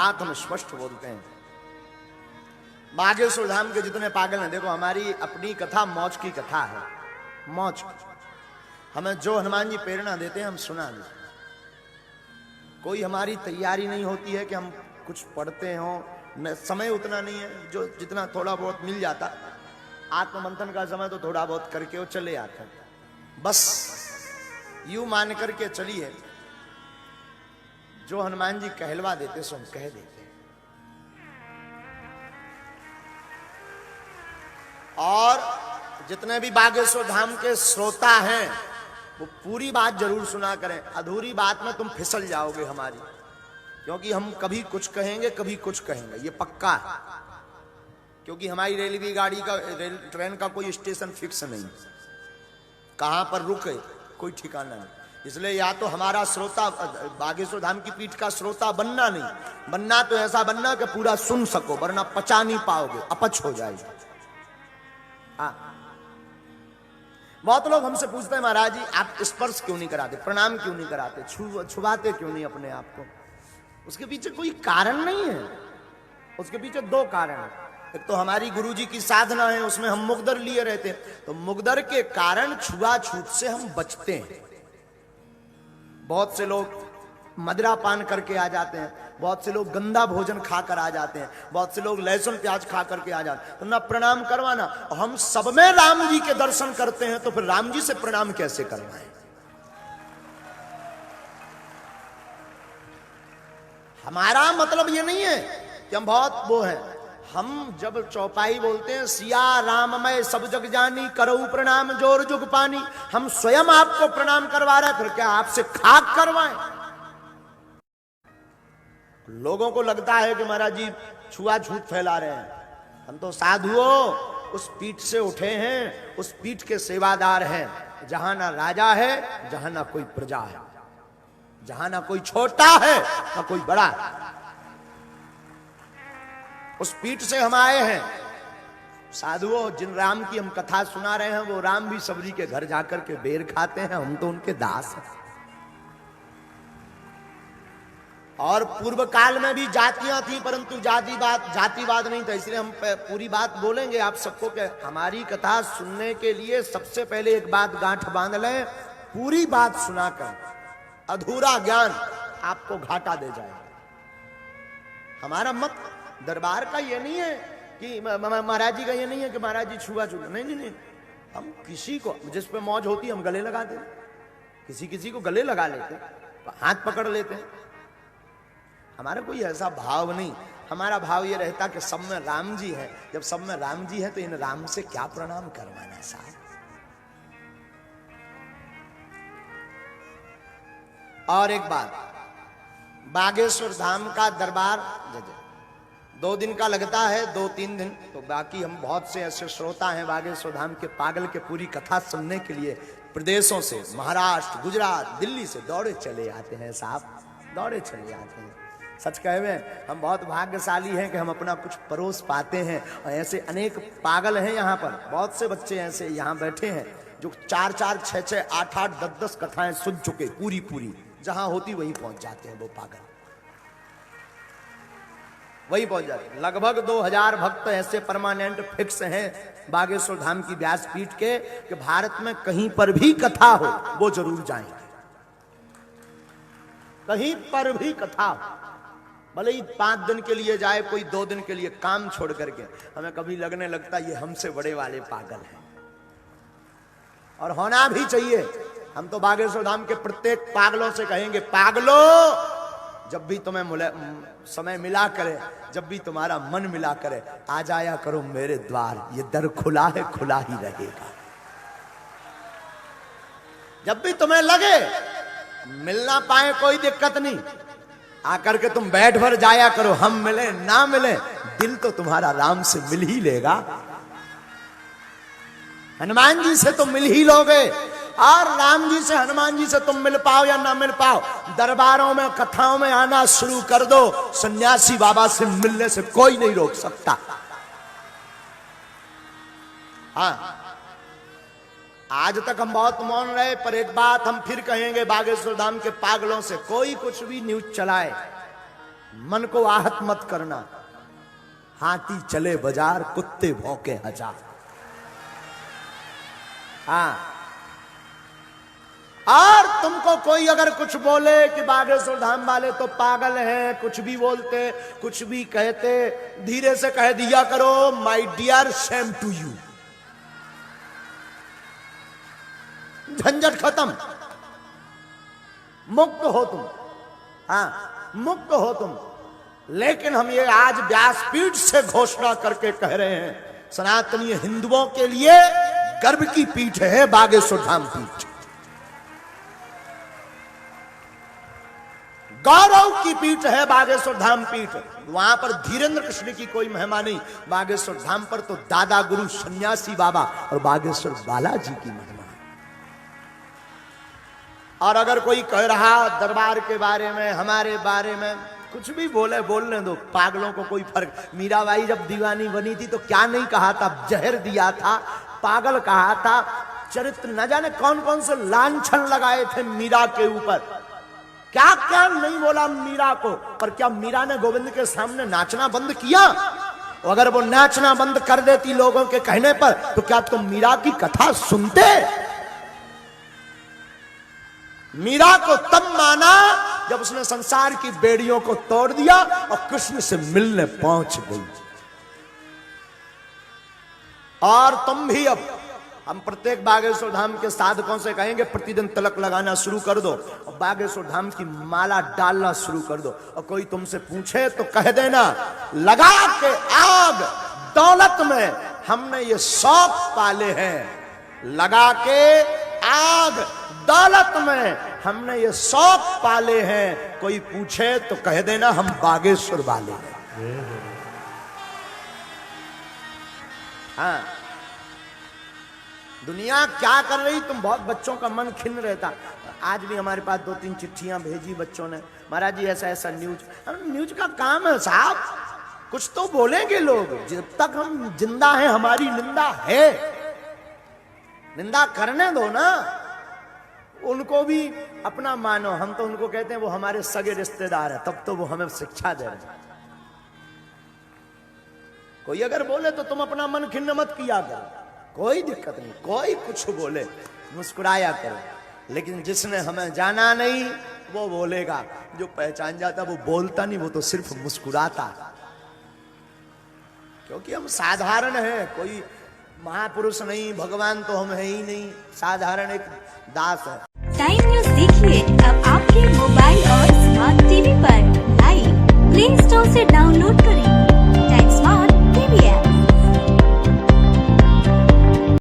बात हम स्पष्ट बोलते हैं। बागेश्वर धाम के जितने पागल हैं, देखो हमारी अपनी कथा मौज की कथा है, मौज की। हमें जो हनुमान जी प्रेरणा देते हैं हम सुना देते हैं। कोई हमारी तैयारी नहीं होती है कि हम कुछ पढ़ते हों, समय उतना नहीं है, जो जितना थोड़ा बहुत मिल जाता आत्ममंथन का समय तो थोड़ा बहुत करके वो चले आते हैं। बस यूं मान करके चलिए, जो हनुमान जी कहलवा देते सो हम कह देते। और जितने भी बागेश्वर धाम के श्रोता हैं वो पूरी बात जरूर सुना करें, अधूरी बात में तुम फिसल जाओगे हमारी, क्योंकि हम कभी कुछ कहेंगे कभी कुछ कहेंगे, ये पक्का है। क्योंकि हमारी रेलवे गाड़ी का ट्रेन का कोई स्टेशन फिक्स नहीं, कहां पर रुके कोई ठिकाना नहीं। इसलिए या तो हमारा श्रोता बागेश्वर धाम की पीठ का श्रोता बनना नहीं, बनना तो ऐसा बनना कि पूरा सुन सको, वरना पचा नहीं पाओगे, अपच हो जाएगी। हाँ, बहुत लोग हमसे पूछते हैं महाराज जी आप स्पर्श क्यों नहीं कराते, प्रणाम क्यों नहीं कराते, छुबाते क्यों नहीं अपने आप को। उसके पीछे कोई कारण नहीं है, उसके पीछे दो कारण है। एक तो हमारी गुरुजी की साधना है, उसमें हम मुगदर लिए रहते हैं, तो मुगदर के कारण छुआछूत से हम बचते हैं। बहुत से लोग मदिरा पान करके आ जाते हैं, बहुत से लोग गंदा भोजन खाकर आ जाते हैं, बहुत से लोग लहसुन प्याज खा करके आ जाते हैं, तो ना प्रणाम करवाना। और हम सब में राम जी के दर्शन करते हैं, तो फिर राम जी से प्रणाम कैसे करवाएं। हमारा मतलब ये नहीं है कि हम बहुत वो हैं। हम जब चौपाई बोलते हैं सिया राममय सब जग जानी करऊ प्रणाम जोर जुग पानी, हम स्वयं आपको प्रणाम करवा रहे हैं, फिर क्या आपसे खाक करवाएं। लोगों को लगता है कि महाराज जी छुआछूत फैला रहे हैं, हम तो साधुओं उस पीठ से उठे हैं, उस पीठ के सेवादार हैं, जहां ना राजा है, जहां ना कोई प्रजा है, जहां ना कोई छोटा है ना कोई बड़ा है। उस पीठ से हम आए हैं। साधुओं, जिन राम की हम कथा सुना रहे हैं वो राम भी सबरी के घर जाकर के बेर खाते हैं, हम तो उनके दास हैं। और पूर्व काल में भी जातियां थी, परंतु जातिवाद नहीं था। इसलिए हम पूरी बात बोलेंगे आप सबको कि हमारी कथा सुनने के लिए सबसे पहले एक बात गांठ बांध लें, पूरी बात सुनाकर अधूरा ज्ञान आपको घाटा दे जाएगा। हमारा मत दरबार का ये नहीं है कि महाराज जी का ये नहीं है कि महाराज जी छुआ, नहीं नहीं नहीं। हम किसी को जिस पे मौज होती है हम गले लगा देते, किसी को गले लगा लेते, हाथ पकड़ लेते हैं। हमारा कोई ऐसा भाव नहीं, हमारा भाव ये रहता कि सब में राम जी है। जब सब में राम जी है तो इन राम से क्या प्रणाम करवाना साहब। और एक बात, बागेश्वर धाम का दरबार 2 दिन का लगता है, 2-3 दिन। तो बाकी हम बहुत से ऐसे श्रोता हैं बागेश्वर धाम के पागल के पूरी कथा सुनने के लिए प्रदेशों से, महाराष्ट्र, गुजरात, दिल्ली से दौड़े चले आते हैं साहब, दौड़े चले आते हैं। सच कहे हम बहुत भाग्यशाली हैं कि हम अपना कुछ परोस पाते हैं। और ऐसे अनेक पागल हैं यहाँ पर, बहुत से बच्चे ऐसे यहाँ बैठे हैं जो 4-4, 6-6, 8-8, 10-10 कथाएं सुन चुके, पूरी जहां होती वहीं पहुंच जाते हैं। वो पागल वहीं पहुंच जाते हैं। लगभग 2000 भक्त ऐसे परमानेंट फिक्स हैं बागेश्वर धाम की व्यासपीठ के कि भारत में कहीं पर भी कथा हो वो जरूर जाएंगे, कहीं पर भी कथा हो, भले ही 5 दिन के लिए जाए, कोई 2 दिन के लिए, काम छोड़ करके। हमें कभी लगने लगता ये हमसे बड़े वाले पागल हैं, और होना भी चाहिए। हम तो बागेश्वर धाम के प्रत्येक पागलों से कहेंगे, पागलों जब भी तुम्हें समय मिला करे, जब भी तुम्हारा मन मिला करे, आ जाया करो मेरे द्वार, ये दर खुला है, खुला ही रहेगा। जब भी तुम्हें लगे, मिल ना पाए कोई दिक्कत नहीं, आकर के तुम बैठ भर जाया करो। हम मिले ना मिले, दिल तो तुम्हारा राम से मिल ही लेगा, हनुमान जी से तो मिल ही लोगे। और राम जी से, हनुमान जी से तुम मिल पाओ या ना मिल पाओ, दरबारों में, कथाओं में आना शुरू कर दो, सन्यासी बाबा से मिलने से कोई नहीं रोक सकता। हाँ, आज तक हम बहुत मौन रहे, पर एक बात हम फिर कहेंगे बागेश्वर धाम के पागलों से, कोई कुछ भी न्यूज चलाए, मन को आहत मत करना। हाथी चले बाजार, कुत्ते भौंके हजार। हाँ, और तुमको कोई अगर कुछ बोले कि बागेश्वर धाम वाले तो पागल हैं, कुछ भी बोलते, कुछ भी कहते, धीरे से कह दिया करो, my dear shame to you. झंझट खत्म, मुक्त हो तुम। हाँ, मुक्त हो तुम। लेकिन हम ये आज व्यासपीठ से घोषणा करके कह रहे हैं, सनातनी हिंदुओं के लिए गर्व की पीठ है बागेश्वर धाम पीठ, गौरव की पीठ है बागेश्वर धाम पीठ। वहां पर धीरेन्द्र कृष्ण की कोई महिमा नहीं, बागेश्वर धाम पर तो दादा गुरु सन्यासी बाबा और बागेश्वर बालाजी की महिमा है। और अगर कोई कह रहा दरबार के बारे में, हमारे बारे में, कुछ भी बोले, बोलने दो, पागलों को कोई फर्क। मीराबाई जब दीवानी बनी थी तो क्या नहीं कहा था, जहर दिया था, पागल कहा था, चरित्र न जाने कौन कौन से लांछन लगाए थे मीरा के ऊपर, क्या क्या नहीं बोला मीरा को। पर क्या मीरा ने गोविंद के सामने नाचना बंद किया? अगर वो नाचना बंद कर देती लोगों के कहने पर, तो क्या तुम मीरा की कथा सुनते? मीरा को तब माना जब उसने संसार की बेड़ियों को तोड़ दिया और कृष्ण से मिलने पहुंच गई। और तुम भी, अब हम प्रत्येक बागेश्वर धाम के साधकों से कहेंगे, प्रतिदिन तिलक लगाना शुरू कर दो और बागेश्वर धाम की माला डालना शुरू कर दो। और कोई तुमसे पूछे तो कह देना, लगा के आग दौलत में हमने ये शौक पाले हैं, लगा के आग दौलत में हमने ये शौक पाले हैं। कोई पूछे तो कह देना हम बागेश्वर वाले हैं। हाँ, दुनिया क्या कर रही, तुम बहुत बच्चों का मन खिन्न रहता। आज भी हमारे पास 2-3 चिट्ठियां भेजी बच्चों ने, महाराज जी ऐसा ऐसा न्यूज का काम है साहब, कुछ तो बोलेंगे लोग। जब तक हम जिंदा हैं हमारी निंदा है, निंदा करने दो ना, उनको भी अपना मानो। हम तो उनको कहते हैं वो हमारे सगे रिश्तेदार है, तब तो वो हमें शिक्षा दे रहे हैं। कोई अगर बोले तो तुम अपना मन खिन्न मत किया करो, कोई दिक्कत नहीं, कोई कुछ बोले मुस्कुराया करो। लेकिन जिसने हमें जाना नहीं वो बोलेगा, जो पहचान जाता वो बोलता नहीं, वो तो सिर्फ मुस्कुराता। क्योंकि हम साधारण हैं, कोई महापुरुष नहीं, भगवान तो हम है ही नहीं, साधारण एक दास है। टाइम न्यूज़ देखिए अब आपके मोबाइल और स्मार्ट टीवी पर। लाइव प्ले स्टोर से डाउनलोड करें टाइम स्मार्ट टीवी ऐप।